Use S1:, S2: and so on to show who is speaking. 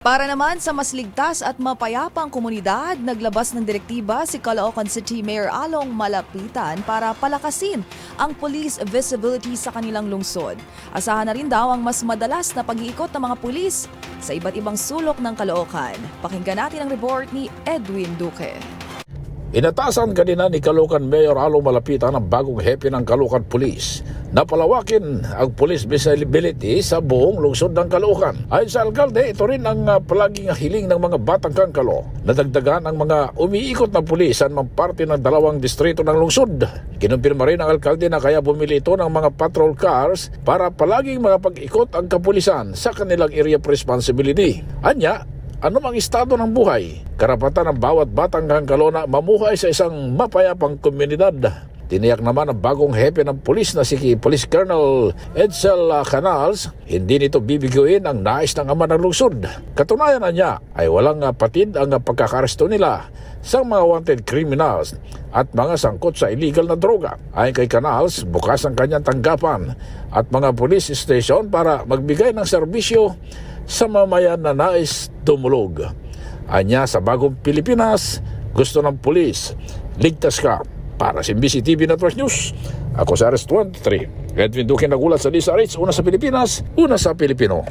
S1: Para naman sa mas ligtas at mapayapang komunidad, naglabas ng direktiba si Caloocan City Mayor Along Malapitan para palakasin ang police visibility sa kanilang lungsod. Asahan na rin daw ang mas madalas na pag-iikot ng mga pulis sa iba't ibang sulok ng Caloocan. Pakinggan natin ang report ni Edwin Duque.
S2: Inatasan kanina ni Caloocan Mayor Along Malapitan ang bagong hepe ng Caloocan Police na palawakin ang police visibility sa buong lungsod ng Caloocan. Ayon sa alkalde, ito rin ang palaging hiling ng mga batang kangkalo na dagdagan ang mga umiikot na pulis sa parte ng dalawang distrito ng lungsod. Kinumpirma rin ang alkalde na kaya bumili ito ng mga patrol cars para palaging makapag-ikot ang kapulisan sa kanilang area of responsibility. Anya, anumang estado ng buhay, karapatan ng bawat batang kangkalo na mamuhay sa isang mapayapang komunidad. Tiniyak naman ang bagong hepe ng pulis na si Police Colonel Edsel Canals, hindi nito bibiguin ang nais ng ama ng lungsod. Katunayan na niya ay walang patid ang pagkakaresto nila sa mga wanted criminals at mga sangkot sa illegal na droga. Ayon kay Canals, bukas ang kanyang tanggapan at mga police station para magbigay ng serbisyo sa mamayan na nais tumulog. Anya, sa bagong Pilipinas, gusto ng pulis, ligtas ka. Para sa MBC TV Network News, ako sa RS23. Edwin Duque, nagulat sa DSRH, una sa Pilipinas, una sa Pilipino.